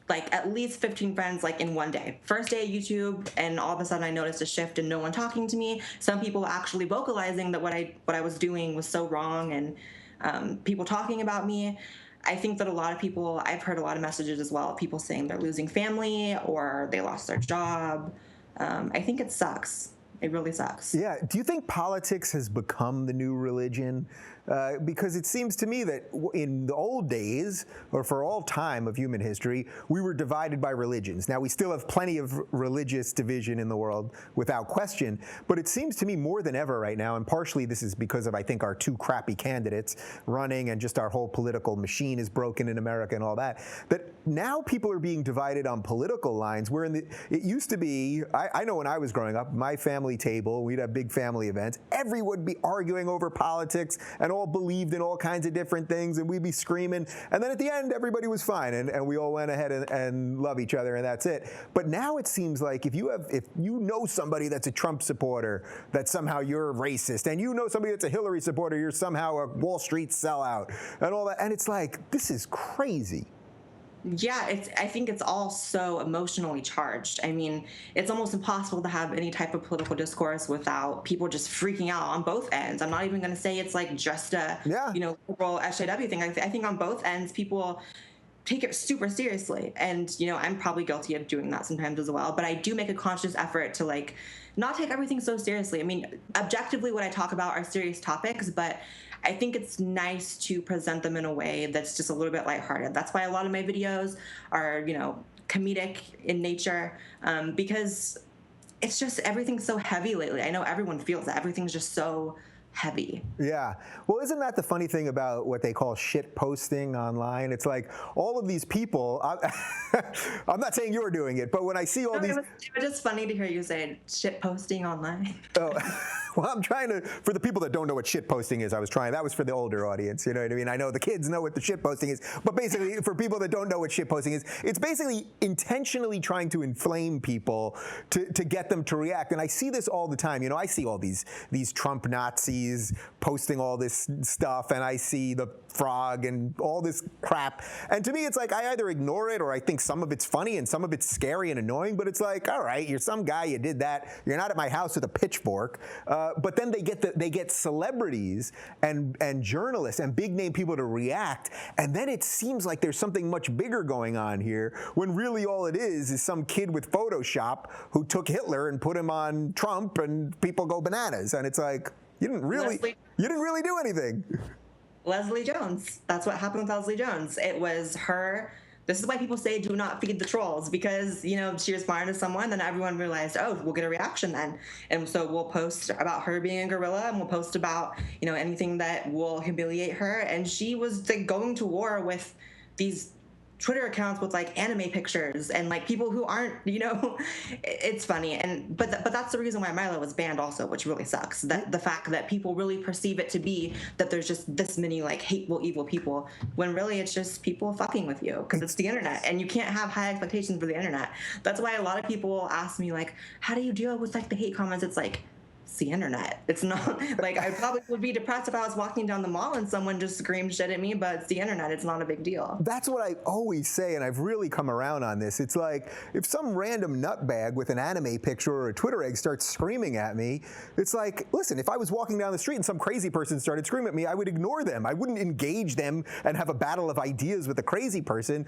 like at least 15 friends like in one day. First day of YouTube, and all of a sudden I noticed a shift and no one talking to me. Some people actually vocalizing that what I was doing was so wrong, and people talking about me. I think that a lot of people, I've heard a lot of messages as well, people saying they're losing family or they lost their job. I think it sucks. It really sucks. Yeah. Do you think politics has become the new religion? Because it seems to me that in the old days, or for all time of human history, we were divided by religions. Now, we still have plenty of religious division in the world, without question, but it seems to me more than ever right now, and partially this is because of, I think, our two crappy candidates running and just our whole political machine is broken in America and all that, that now people are being divided on political lines, where it used to be, I know when I was growing up, my family table, we'd have big family events, everyone would be arguing over politics and all believed in all kinds of different things, and we'd be screaming, and then at the end everybody was fine, and we all went ahead and love each other, and that's it. But now it seems like if you know somebody that's a Trump supporter, that somehow you're racist, and you know somebody that's a Hillary supporter, you're somehow a Wall Street sellout, and all that, and it's like, this is crazy. Yeah, I think it's all so emotionally charged. I mean, it's almost impossible to have any type of political discourse without people just freaking out on both ends. I'm not even going to say it's like just a, liberal SJW thing. I think on both ends, people take it super seriously. And, I'm probably guilty of doing that sometimes as well. But I do make a conscious effort to, like, not take everything so seriously. I mean, objectively, what I talk about are serious topics, but I think it's nice to present them in a way that's just a little bit lighthearted. That's why a lot of my videos are, comedic in nature, because it's just everything's so heavy lately. I know everyone feels that. Everything's just so heavy. Yeah. Well, isn't that the funny thing about what they call shit posting online? It's like all of these people, I'm not saying you're doing it, but when I see all these... It was just funny to hear you say shit posting online. Oh, well, I'm trying to, for the people that don't know what shit posting is, that was for the older audience, you know what I mean? I know the kids know what the shit posting is, but basically for people that don't know what shit posting is, it's basically intentionally trying to inflame people to get them to react. And I see this all the time. I see all these Trump Nazis posting all this stuff, and I see the frog and all this crap, and to me it's like I either ignore it or I think some of it's funny and some of it's scary and annoying, but it's like, all right, you're some guy, you did that, you're not at my house with a pitchfork. But then they get celebrities and journalists and big name people to react, and then it seems like there's something much bigger going on here, when really all it is some kid with Photoshop who took Hitler and put him on Trump, and people go bananas, and it's like, you didn't really do anything. Leslie Jones. That's what happened with Leslie Jones. It was her. This is why people say do not feed the trolls, because, she responded to someone, then everyone realized, oh, we'll get a reaction then. And so we'll post about her being a gorilla, and we'll post about, anything that will humiliate her. And she was like going to war with these Twitter accounts with like anime pictures and like people who aren't, it's funny. And but that's the reason why Milo was banned also, which really sucks. That the fact that people really perceive it to be that there's just this many like hateful, evil people, when really it's just people fucking with you because it's the internet and you can't have high expectations for the internet. That's why a lot of people ask me like, how do you deal with like the hate comments? It's like, it's the internet. It's not like I probably would be depressed if I was walking down the mall and someone just screamed shit at me, but it's the internet. It's not a big deal. That's what I always say, and I've really come around on this. It's like if some random nutbag with an anime picture or a Twitter egg starts screaming at me, it's like, listen, if I was walking down the street and some crazy person started screaming at me, I would ignore them. I wouldn't engage them and have a battle of ideas with a crazy person.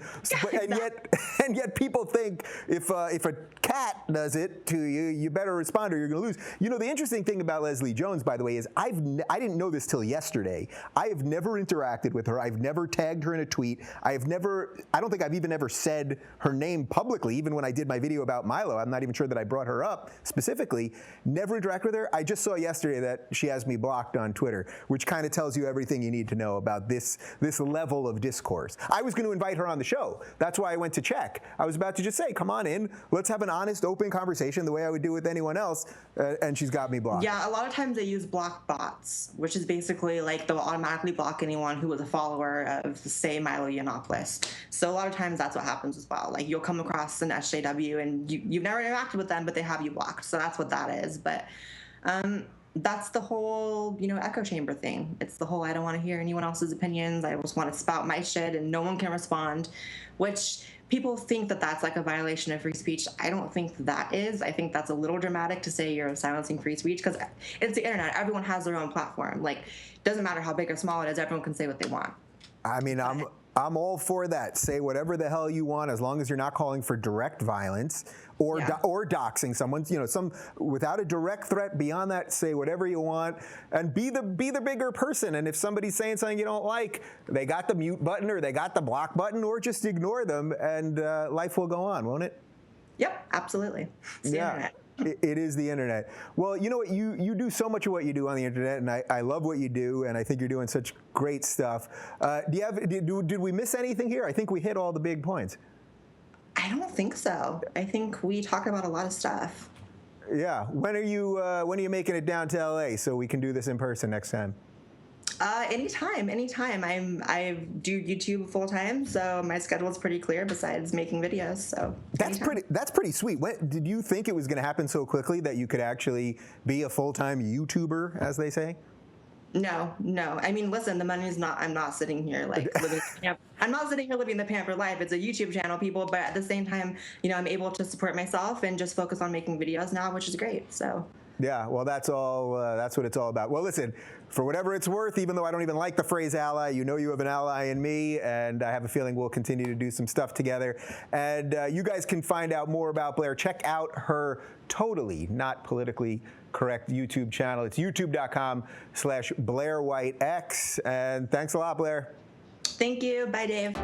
And yet people think if a cat does it to you, you better respond or you're going to lose. The interesting thing about Leslie Jones, by the way, is I didn't know this till yesterday. I have never interacted with her. I've never tagged her in a tweet. I don't think I've even ever said her name publicly, even when I did my video about Milo. I'm not even sure that I brought her up specifically. Never interacted with her. I just saw yesterday that she has me blocked on Twitter, which kind of tells you everything you need to know about this level of discourse. I was going to invite her on the show. That's why I went to check. I was about to just say, come on in. Let's have an honest, open conversation the way I would do with anyone else. And she's got me blocked. Yeah, a lot of times they use block bots, which is basically like they'll automatically block anyone who was a follower of, say, Milo Yiannopoulos. So a lot of times that's what happens as well. Like you'll come across an SJW and you've never interacted with them, but they have you blocked. So that's what that is. But that's the whole, echo chamber thing. It's the whole I don't want to hear anyone else's opinions. I just want to spout my shit and no one can respond, which people think that that's like a violation of free speech. I don't think that is. I think that's a little dramatic to say you're silencing free speech because it's the internet. Everyone has their own platform. Like, it doesn't matter how big or small it is. Everyone can say what they want. I mean, I'm all for that. Say whatever the hell you want, as long as you're not calling for direct violence or doxing someone. Without a direct threat. Beyond that, say whatever you want and be the bigger person. And if somebody's saying something you don't like, they got the mute button or they got the block button, or just ignore them, and life will go on, won't it? Yep, absolutely. It's the internet. It is the internet. Well, you know what? You do so much of what you do on the internet, and I love what you do, and I think you're doing such great stuff. Did we miss anything here? I think we hit all the big points. I don't think so. I think we talk about a lot of stuff. Yeah. When are you making it down to LA so we can do this in person next time? Anytime. I do YouTube full time, so my schedule is pretty clear besides making videos. So that's pretty sweet. Did you think it was going to happen so quickly that you could actually be a full-time YouTuber, as they say? No. I mean, listen, the money's not. I'm not sitting here like living. I'm not sitting here living the pampered life. It's a YouTube channel, people. But at the same time, I'm able to support myself and just focus on making videos now, which is great. So. Yeah, well, that's what it's all about. Well, listen, for whatever it's worth, even though I don't even like the phrase ally, you have an ally in me, and I have a feeling we'll continue to do some stuff together. And you guys can find out more about Blair. Check out her totally not politically correct YouTube channel. It's youtube.com/BlairWhiteX. And thanks a lot, Blair. Thank you. Bye, Dave.